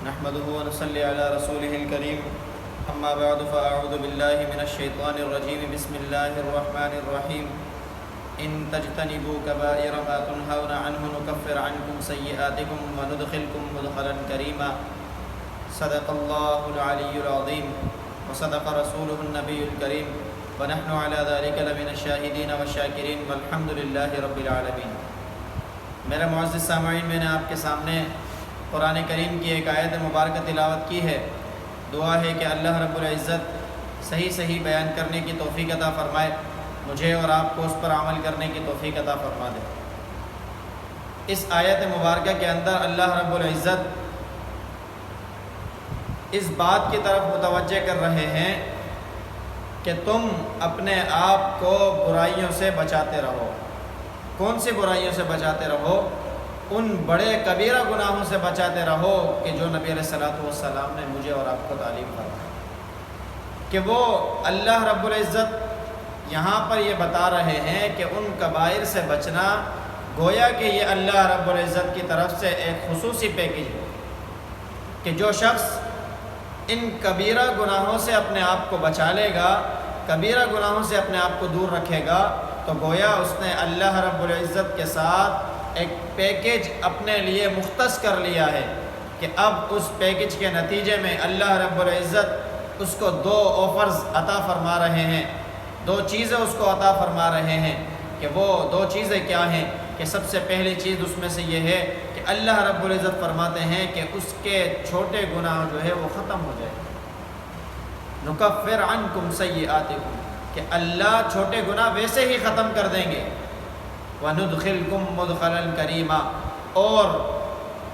نحمده ونصلي على رسوله الكريم اما بعد فاعوذ بالله من الشيطان الرجيم بسم الله الرحمن الرحيم ان تجتنبوا كبائر ما تنهون عنه نكفر عنكم سيئاتكم وندخلكم مدخلا كريما صدق الله العلي العظيم وصدق رسوله النبي الكريم ونحن على ذلك لمن الشاهدين والشاكرين والحمد لله رب العالمين۔ میرے معزز سامعین، میں نے آپ کے سامنے قرآن کریم کی ایک آیت مبارکہ تلاوت کی ہے۔ دعا ہے کہ اللہ رب العزت صحیح بیان کرنے کی توفیق عطا فرمائے، مجھے اور آپ کو اس پر عمل کرنے کی توفیق عطا فرما دے۔ اس آیت مبارکہ کے اندر اللہ رب العزت اس بات کی طرف متوجہ کر رہے ہیں کہ تم اپنے آپ کو برائیوں سے بچاتے رہو۔ کون سی برائیوں سے بچاتے رہو؟ ان بڑے کبیرہ گناہوں سے بچاتے رہو کہ جو نبی علیہ الصلوۃ والسلام نے مجھے اور آپ کو تعلیم فرمائی، کہ وہ اللہ رب العزت یہاں پر یہ بتا رہے ہیں کہ ان کبائر سے بچنا گویا کہ یہ اللہ رب العزت کی طرف سے ایک خصوصی پیکج ہے کہ جو شخص ان کبیرہ گناہوں سے اپنے آپ کو بچا لے گا، کبیرہ گناہوں سے اپنے آپ کو دور رکھے گا، تو گویا اس نے اللہ رب العزت کے ساتھ ایک پیکج اپنے لیے مختص کر لیا ہے کہ اب اس پیکج کے نتیجے میں اللہ رب العزت اس کو دو آفرز عطا فرما رہے ہیں، دو چیزیں اس کو عطا فرما رہے ہیں۔ کہ وہ دو چیزیں کیا ہیں؟ کہ سب سے پہلی چیز اس میں سے یہ ہے کہ اللہ رب العزت فرماتے ہیں کہ اس کے چھوٹے گناہ جو ہے وہ ختم ہو جائے، نکفر عنکم سیئاتکم، کہ اللہ چھوٹے گناہ ویسے ہی ختم کر دیں گے، وَنُدْخِلْكُمْ مُدْخَلًا كَرِيمًا، اور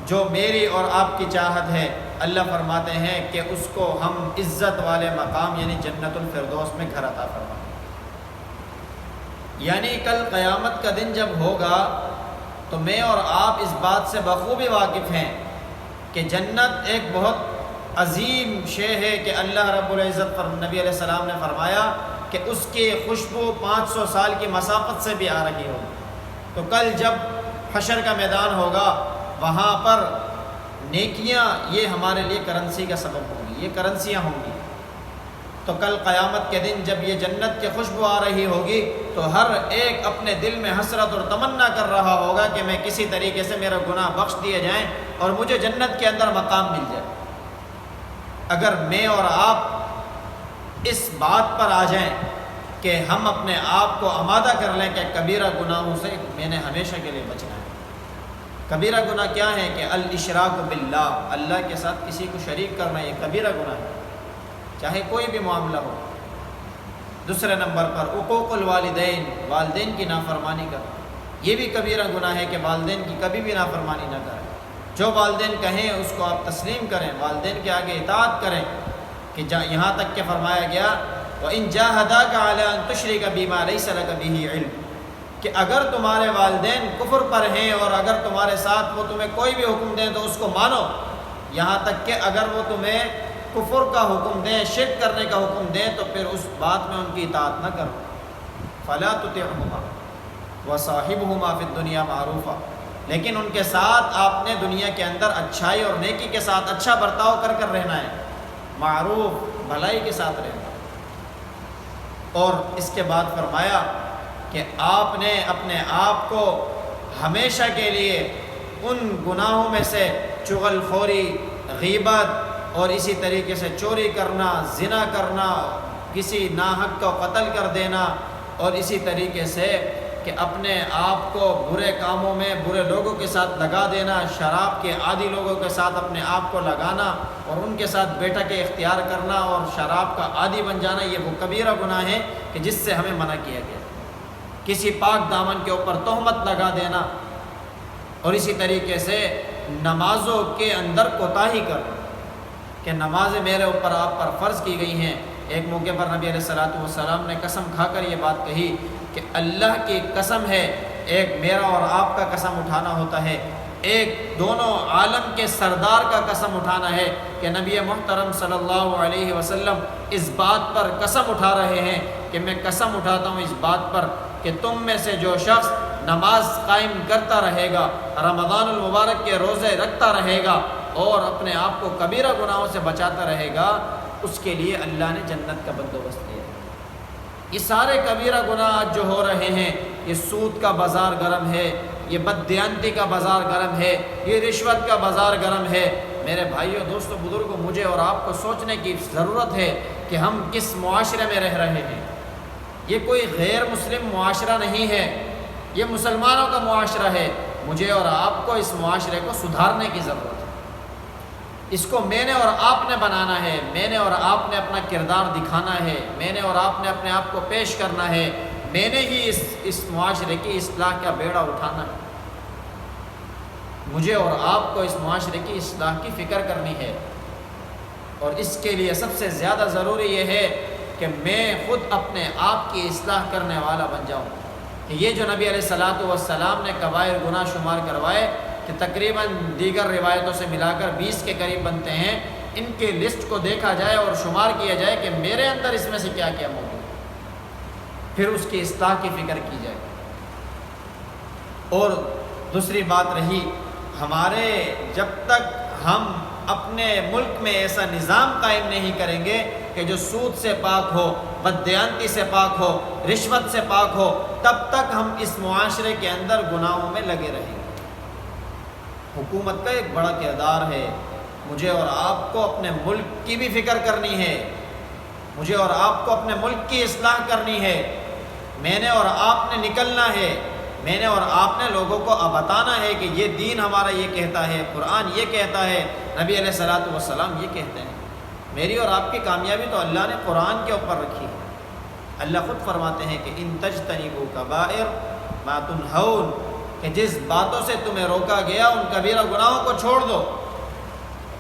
جو میری اور آپ کی چاہت ہے اللہ فرماتے ہیں کہ اس کو ہم عزت والے مقام یعنی جنت الفردوس میں گھر عطا فرمائیں۔ یعنی کل قیامت کا دن جب ہوگا تو میں اور آپ اس بات سے بخوبی واقف ہیں کہ جنت ایک بہت عظیم شے ہے کہ اللہ رب العزت نبی علیہ السلام نے فرمایا کہ اس کی خوشبو 500 سال کی مسافت سے بھی آ رہی ہوگی۔ تو کل جب حشر کا میدان ہوگا وہاں پر نیکیاں یہ ہمارے لیے کرنسی کا سبب ہوگی، یہ کرنسیاں ہوں گی۔ تو کل قیامت کے دن جب یہ جنت کی خوشبو آ رہی ہوگی تو ہر ایک اپنے دل میں حسرت اور تمنا کر رہا ہوگا کہ میں کسی طریقے سے میرا گناہ بخش دیے جائیں اور مجھے جنت کے اندر مقام مل جائے۔ اگر میں اور آپ اس بات پر آ جائیں کہ ہم اپنے آپ کو آمادہ کر لیں کہ کبیرہ گناہوں سے میں نے ہمیشہ کے لیے بچنا ہے۔ کبیرہ گناہ کیا ہے؟ کہ الاشراک باللہ، اللہ کے ساتھ کسی کو شریک کرنا، یہ کبیرہ گناہ ہے، چاہے کوئی بھی معاملہ ہو۔ دوسرے نمبر پر عقوق الوالدین، والدین کی نافرمانی کرنا، یہ بھی کبیرہ گناہ ہے کہ والدین کی کبھی بھی نافرمانی نہ کریں۔ جو والدین کہیں اس کو آپ تسلیم کریں، والدین کے آگے اطاعت کریں، کہ یہاں تک کہ فرمایا گیا وَإِن جَاهَدَاكَ عَلَىٰ أَن تُشْرِكَ بِمَا لَيْسَ لَكَ بِهِ عِلْمٌ، کہ اگر تمہارے والدین کفر پر ہیں اور اگر تمہارے ساتھ وہ تمہیں کوئی بھی حکم دیں تو اس کو مانو، یہاں تک کہ اگر وہ تمہیں کفر کا حکم دیں، شرک کرنے کا حکم دیں تو پھر اس بات میں ان کی اطاعت نہ کرو۔ فَلَا تُطِعْهُمَا وَصَاحِبْهُمَا فِي الدُّنْيَا مَعْرُوفًا، لیکن ان کے ساتھ آپ نے دنیا کے اندر اچھائی اور نیکی کے ساتھ اچھا برتاؤ کر رہنا ہے، معروف بھلائی کے ساتھ رہنا۔ اور اس کے بعد فرمایا کہ آپ نے اپنے آپ کو ہمیشہ کے لیے ان گناہوں میں سے چغل خوری، غیبت اور اسی طریقے سے چوری کرنا، زنا کرنا، کسی ناحق کو قتل کر دینا، اور اسی طریقے سے کہ اپنے آپ کو برے کاموں میں برے لوگوں کے ساتھ لگا دینا، شراب کے عادی لوگوں کے ساتھ اپنے آپ کو لگانا اور ان کے ساتھ بیٹھک اختیار کرنا اور شراب کا عادی بن جانا، یہ وہ کبیرہ گناہ ہے کہ جس سے ہمیں منع کیا گیا۔ کسی پاک دامن کے اوپر تہمت لگا دینا، اور اسی طریقے سے نمازوں کے اندر کوتاہی کرنا، کہ نمازیں میرے اوپر آپ پر فرض کی گئی ہیں۔ ایک موقع پر نبی علیہ الصلوۃ والسلام نے قسم کھا کر یہ بات کہی کہ اللہ کی قسم ہے، ایک میرا اور آپ کا قسم اٹھانا ہوتا ہے، ایک دونوں عالم کے سردار کا قسم اٹھانا ہے کہ نبی محترم صلی اللہ علیہ وسلم اس بات پر قسم اٹھا رہے ہیں کہ میں قسم اٹھاتا ہوں اس بات پر کہ تم میں سے جو شخص نماز قائم کرتا رہے گا، رمضان المبارک کے روزے رکھتا رہے گا، اور اپنے آپ کو کبیرہ گناہوں سے بچاتا رہے گا، اس کے لیے اللہ نے جنت کا بندوبست کیا۔ یہ سارے کبیرہ گناہ آج جو ہو رہے ہیں، یہ سود کا بازار گرم ہے، یہ بددیانتی کا بازار گرم ہے، یہ رشوت کا بازار گرم ہے۔ میرے بھائیوں، دوستوں، بزرگوں، مجھے اور آپ کو سوچنے کی ضرورت ہے کہ ہم کس معاشرے میں رہ رہے ہیں۔ یہ کوئی غیر مسلم معاشرہ نہیں ہے، یہ مسلمانوں کا معاشرہ ہے۔ مجھے اور آپ کو اس معاشرے کو سدھارنے کی ضرورت ہے۔ اس کو میں نے اور آپ نے بنانا ہے، میں نے اور آپ نے اپنا کردار دکھانا ہے، میں نے اور آپ نے اپنے آپ کو پیش کرنا ہے، میں نے ہی اس معاشرے کی اصلاح کا بیڑا اٹھانا ہے۔ مجھے اور آپ کو اس معاشرے کی اصلاح کی فکر کرنی ہے، اور اس کے لیے سب سے زیادہ ضروری یہ ہے کہ میں خود اپنے آپ کی اصلاح کرنے والا بن جاؤں۔ کہ یہ جو نبی علیہ الصلاۃ والسلام نے کبائر گناہ شمار کروائے کہ تقریباً دیگر روایتوں سے ملا کر 20 کے قریب بنتے ہیں، ان کے لسٹ کو دیکھا جائے اور شمار کیا جائے کہ میرے اندر اس میں سے کیا کیا موجود ہے، پھر اس کی اصلاح کی فکر کی جائے۔ اور دوسری بات رہی، ہمارے جب تک ہم اپنے ملک میں ایسا نظام قائم نہیں کریں گے کہ جو سود سے پاک ہو، بددیانتی سے پاک ہو، رشوت سے پاک ہو، تب تک ہم اس معاشرے کے اندر گناہوں میں لگے رہیں گے۔ حکومت کا ایک بڑا کردار ہے۔ مجھے اور آپ کو اپنے ملک کی بھی فکر کرنی ہے، مجھے اور آپ کو اپنے ملک کی اصلاح کرنی ہے۔ میں نے اور آپ نے نکلنا ہے، میں نے اور آپ نے لوگوں کو بتانا ہے کہ یہ دین ہمارا یہ کہتا ہے، قرآن یہ کہتا ہے، نبی علیہ الصلاۃ والسلام یہ کہتے ہیں۔ میری اور آپ کی کامیابی تو اللہ نے قرآن کے اوپر رکھی ہے۔ اللہ خود فرماتے ہیں کہ ان تجتنبوا کبائر ما تنہون، کہ جس باتوں سے تمہیں روکا گیا ان کبیرہ گناہوں کو چھوڑ دو۔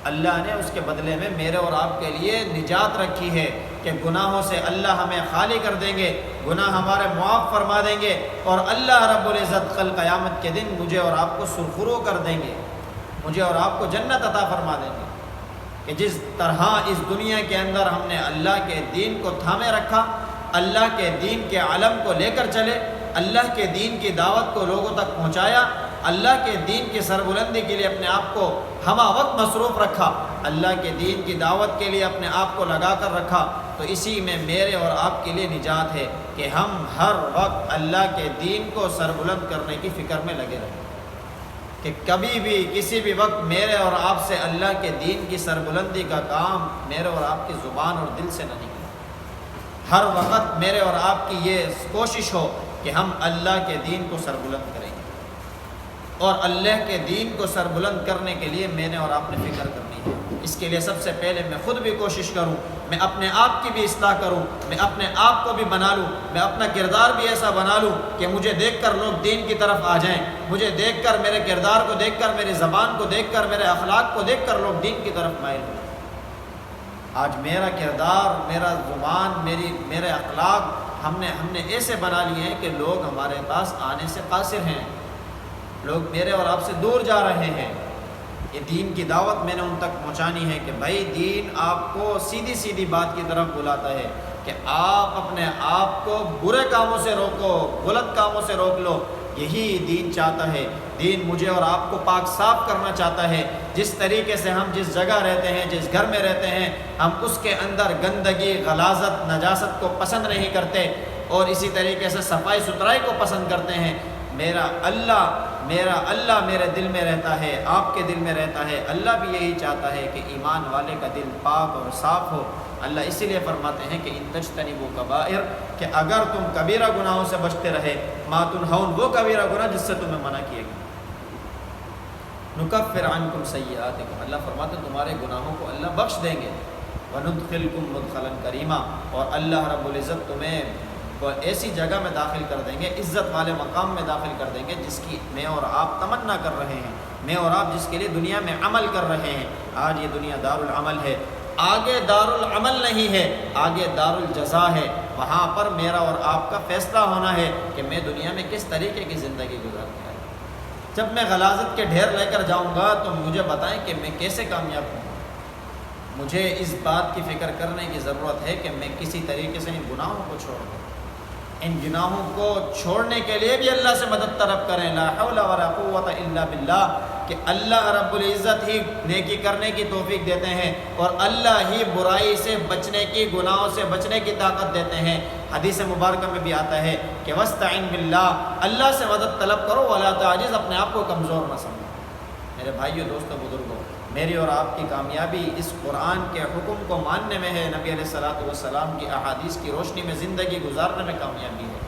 اللہ نے اس کے بدلے میں میرے اور آپ کے لیے نجات رکھی ہے کہ گناہوں سے اللہ ہمیں خالی کر دیں گے، گناہ ہمارے معاف فرما دیں گے، اور اللہ رب العزت کل قیامت کے دن مجھے اور آپ کو سرخرو کر دیں گے، مجھے اور آپ کو جنت عطا فرما دیں گے۔ کہ جس طرح اس دنیا کے اندر ہم نے اللہ کے دین کو تھامے رکھا، اللہ کے دین کے علم کو لے کر چلے، اللہ کے دین کی دعوت کو لوگوں تک پہنچایا، اللہ کے دین کی سربلندی کے لیے اپنے آپ کو ہمہ وقت مصروف رکھا، اللہ کے دین کی دعوت کے لیے اپنے آپ کو لگا کر رکھا، تو اسی میں میرے اور آپ کے لیے نجات ہے کہ ہم ہر وقت اللہ کے دین کو سربلند کرنے کی فکر میں لگے رہیں، کہ کبھی بھی کسی بھی وقت میرے اور آپ سے اللہ کے دین کی سربلندی کا کام میرے اور آپ کی زبان اور دل سے نہ نکلے۔ ہر وقت میرے اور آپ کی یہ کوشش ہو کہ ہم اللہ کے دین کو سربلند کریں گے، اور اللہ کے دین کو سربلند کرنے کے لیے میں نے اور آپ نے فکر کرنی ہے۔ اس کے لیے سب سے پہلے میں خود بھی کوشش کروں، میں اپنے آپ کی بھی اصلاح کروں، میں اپنے آپ کو بھی بنا لوں، میں اپنا کردار بھی ایسا بنا لوں کہ مجھے دیکھ کر لوگ دین کی طرف آ جائیں، مجھے دیکھ کر، میرے کردار کو دیکھ کر، میری زبان کو دیکھ کر، میرے اخلاق کو دیکھ کر لوگ دین کی طرف مائل ہوں۔ آج میرا کردار، میرا زبان، میرے اخلاق ہم نے ایسے بنا لیے ہیں کہ لوگ ہمارے پاس آنے سے قاصر ہیں، لوگ میرے اور آپ سے دور جا رہے ہیں۔ یہ دین کی دعوت میں نے ان تک پہنچانی ہے کہ بھائی دین آپ کو سیدھی سیدھی بات کی طرف بلاتا ہے کہ آپ اپنے آپ کو برے کاموں سے روکو، غلط کاموں سے روک لو۔ یہی دین چاہتا ہے۔ دین مجھے اور آپ کو پاک صاف کرنا چاہتا ہے۔ جس طریقے سے ہم جس جگہ رہتے ہیں، جس گھر میں رہتے ہیں، ہم اس کے اندر گندگی، غلاظت، نجاست کو پسند نہیں کرتے، اور اسی طریقے سے صفائی ستھرائی کو پسند کرتے ہیں۔ میرا اللہ میرے دل میں رہتا ہے، آپ کے دل میں رہتا ہے۔ اللہ بھی یہی چاہتا ہے کہ ایمان والے کا دل پاک اور صاف ہو۔ اللہ اسی لیے فرماتے ہیں کہ ان تجتنبوا کبائر، کہ اگر تم کبیرہ گناہوں سے بچتے رہے، ما تنہون، وہ کبیرہ گناہ جس سے تمہیں منع کیے گئے، نکفر عنکم سیئاتکم، اللہ فرماتے ہیں تمہارے گناہوں کو اللہ بخش دیں گے، وندخلکم مدخلا کریما، اور اللہ رب العزت تمہیں ایسی جگہ میں داخل کر دیں گے، عزت والے مقام میں داخل کر دیں گے جس کی میں اور آپ تمنا کر رہے ہیں، میں اور آپ جس کے لیے دنیا میں عمل کر رہے ہیں۔ آج یہ دنیا دار العمل ہے، آگے دار العمل نہیں ہے، آگے دار الجزا ہے۔ وہاں پر میرا اور آپ کا فیصلہ ہونا ہے کہ میں دنیا میں کس طریقے کی زندگی گزارتا ہے۔ جب میں غلاظت کے ڈھیر لے کر جاؤں گا تو مجھے بتائیں کہ میں کیسے کامیاب ہوں۔ مجھے اس بات کی فکر کرنے کی ضرورت ہے کہ میں کسی طریقے سے ان گناہوں کو چھوڑ دوں۔ ان گناہوں کو چھوڑنے کے لیے بھی اللہ سے مدد طلب کریں، لا حول ولا قوت الا باللہ۔ کہ اللہ رب العزت ہی نیکی کرنے کی توفیق دیتے ہیں اور اللہ ہی برائی سے بچنے کی، گناہوں سے بچنے کی طاقت دیتے ہیں۔ حدیث مبارکہ میں بھی آتا ہے کہ وَاسْتَعِن بِاللَّهِ، اللہ سے مدد طلب کرو، وَلَا تَعْجِزْ، اپنے آپ کو کمزور نہ سمجھو۔ میرے بھائیو، دوستو، بزرگوں، میری اور آپ کی کامیابی اس قرآن کے حکم کو ماننے میں ہے، نبی علیہ السلام کی احادیث کی روشنی میں زندگی گزارنے میں کامیابی ہے۔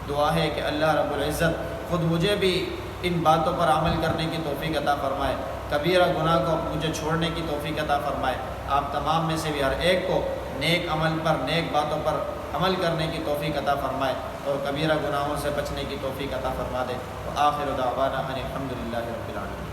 دعا ہے کہ اللہ رب العزت خود مجھے بھی ان باتوں پر عمل کرنے کی توفیق عطا فرمائے، کبیرہ گناہ کو مجھے چھوڑنے کی توفیق عطا فرمائے، آپ تمام میں سے بھی ہر ایک کو نیک عمل پر، نیک باتوں پر عمل کرنے کی توفیق عطا فرمائے اور کبیرہ گناہوں سے بچنے کی توفیق عطا فرما دے۔ وآخر دعوانا ان الحمد للہ رب العالمین۔